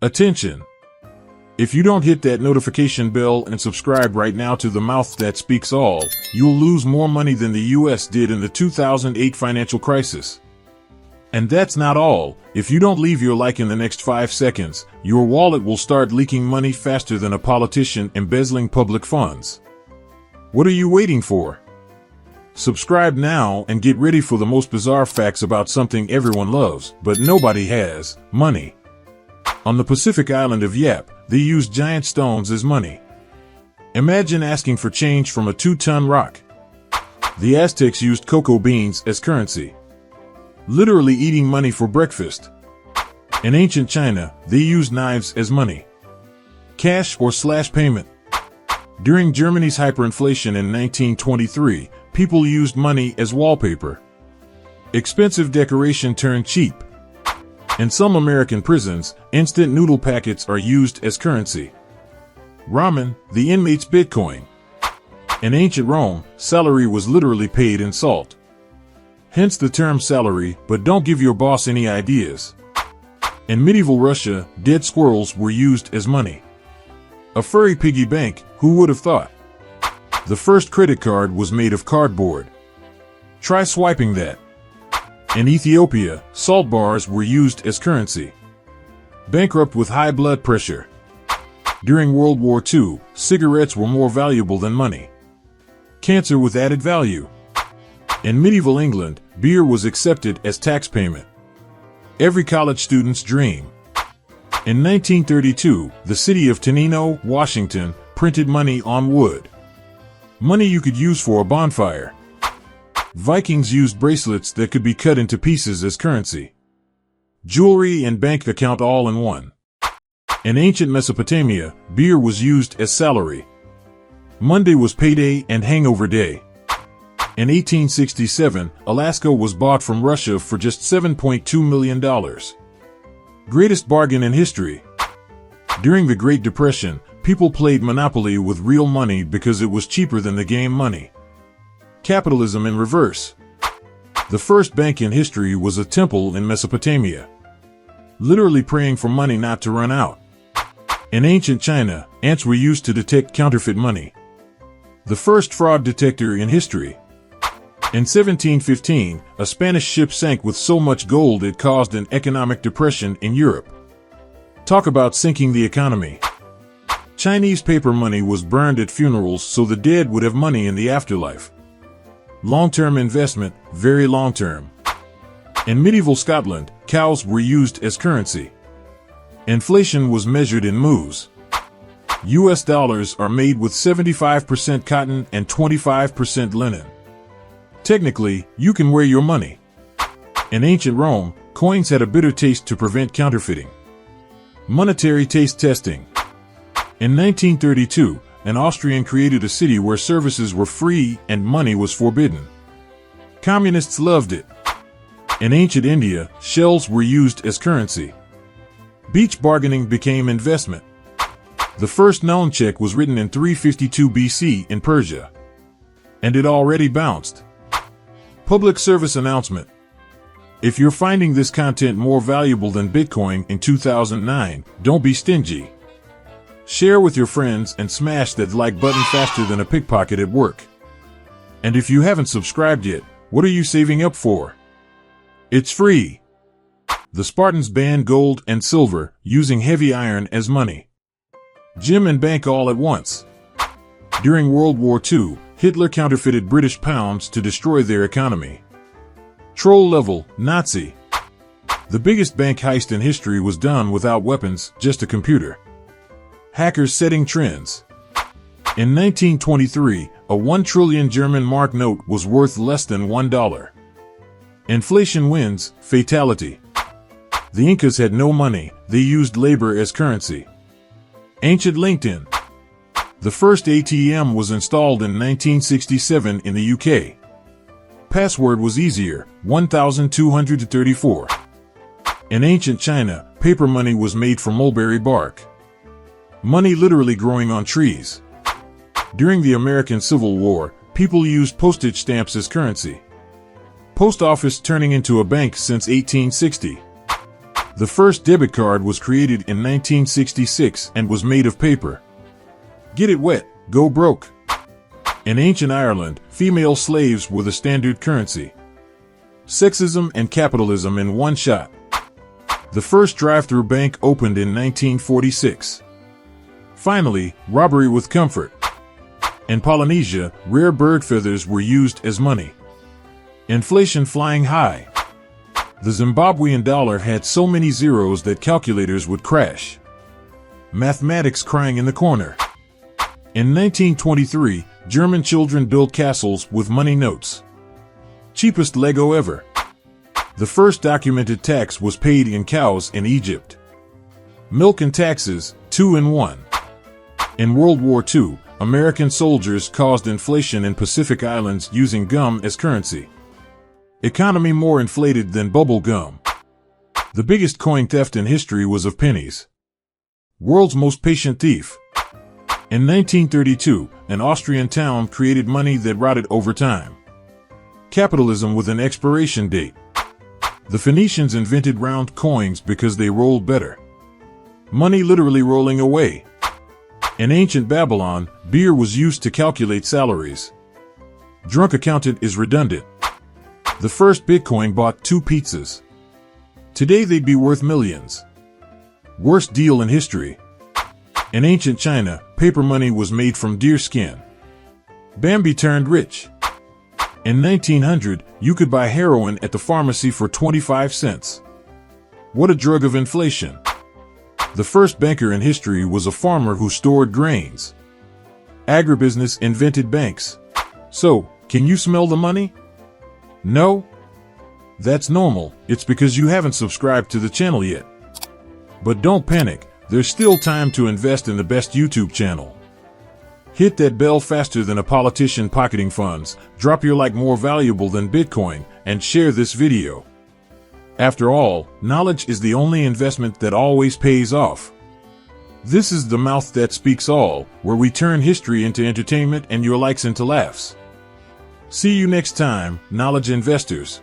Attention! If you don't hit that notification bell and subscribe right now to The Mouth That Speaks All, you'll lose more money than the US did in the 2008 financial crisis. And that's not all. If you don't leave your like in the next 5 seconds, your wallet will start leaking money faster than a politician embezzling public funds. What are you waiting for? Subscribe now and get ready for the most bizarre facts about something everyone loves, but nobody has: money. On the Pacific island of Yap, they used giant stones as money. Imagine asking for change from a 2-ton rock. The Aztecs used cocoa beans as currency, literally eating money for breakfast. In ancient China, they used knives as money, cash or slash payment. During Germany's hyperinflation in 1923, people used money as wallpaper. Expensive decoration turned cheap. In some American prisons, instant noodle packets are used as currency. Ramen, the inmates' Bitcoin. In ancient Rome, salary was literally paid in salt. Hence the term salary, but don't give your boss any ideas. In medieval Russia, dead squirrels were used as money. A furry piggy bank, who would have thought? The first credit card was made of cardboard. Try swiping that. In Ethiopia, salt bars were used as currency. Bankrupt with high blood pressure. During World War II, cigarettes were more valuable than money. Cancer with added value. In medieval England, beer was accepted as tax payment. Every college student's dream. In 1932, the city of Tenino, Washington, printed money on wood. Money you could use for a bonfire. Vikings used bracelets that could be cut into pieces as currency. Jewelry and bank account all in one. In ancient Mesopotamia, beer was used as salary. Monday was payday and hangover day. In 1867, Alaska was bought from Russia for just $7.2 million. Greatest bargain in history. During the Great Depression, people played Monopoly with real money because it was cheaper than the game money. Capitalism in reverse. The first bank in history was a temple in Mesopotamia, literally praying for money not to run out. In ancient China, ants were used to detect counterfeit money. The first fraud detector in history. In 1715, a Spanish ship sank with so much gold it caused an economic depression in Europe. Talk about sinking the economy. Chinese paper money was burned at funerals so the dead would have money in the afterlife. Long-term investment, very long-term. In medieval Scotland, cows were used as currency. Inflation was measured in moos. US dollars are made with 75% cotton and 25% linen. Technically, you can wear your money. In ancient Rome, coins had a bitter taste to prevent counterfeiting. Monetary taste testing. In 1932, an Austrian created a city where services were free and money was forbidden. Communists loved it. In ancient India, shells were used as currency. Beach bargaining became investment. The first known check was written in 352 BC in Persia. And it already bounced. Public service announcement. If you're finding this content more valuable than Bitcoin in 2009, don't be stingy. Share with your friends and smash that like button faster than a pickpocket at work. And if you haven't subscribed yet, what are you saving up for? It's free. The Spartans banned gold and silver, using heavy iron as money. Gym and bank all at once. During World War II, Hitler counterfeited British pounds to destroy their economy. Troll level, Nazi. The biggest bank heist in history was done without weapons, just a computer. Hackers setting trends. In 1923, a 1 trillion German mark note was worth less than $1. Inflation wins, fatality. The Incas had no money, they used labor as currency. Ancient LinkedIn. The first ATM was installed in 1967 in the UK. Password was easier, 1234. In ancient China, paper money was made from mulberry bark. Money literally growing on trees. During the American Civil War, people used postage stamps as currency. Post office turning into a bank since 1860. The first debit card was created in 1966 and was made of paper. Get it wet, go broke. In ancient Ireland, female slaves were the standard currency. Sexism and capitalism in one shot. The first drive-through bank opened in 1946. Finally, robbery with comfort. In Polynesia, rare bird feathers were used as money. Inflation flying high. The Zimbabwean dollar had so many zeros that calculators would crash. Mathematics crying in the corner. In 1923, German children built castles with money notes. Cheapest Lego ever. The first documented tax was paid in cows in Egypt. Milk and taxes, 2 in 1. In World War II, American soldiers caused inflation in Pacific Islands using gum as currency. Economy more inflated than bubble gum. The biggest coin theft in history was of pennies. World's most patient thief. In 1932, an Austrian town created money that rotted over time. Capitalism with an expiration date. The Phoenicians invented round coins because they rolled better. Money literally rolling away. In ancient Babylon, beer was used to calculate salaries. Drunk accountant is redundant. The first Bitcoin bought 2 pizzas. Today they'd be worth millions. Worst deal in history. In ancient China, paper money was made from deer skin. Bambi turned rich. In 1900, you could buy heroin at the pharmacy for 25 cents. What a drug of inflation. The first banker in history was a farmer who stored grains. Agribusiness invented banks. So, can you smell the money? No? That's normal, it's because you haven't subscribed to the channel yet. But don't panic, there's still time to invest in the best YouTube channel. Hit that bell faster than a politician pocketing funds, drop your like more valuable than Bitcoin, and share this video. After all, knowledge is the only investment that always pays off. This is the mouth that speaks all, where we turn history into entertainment and your likes into laughs. See you next time, knowledge investors.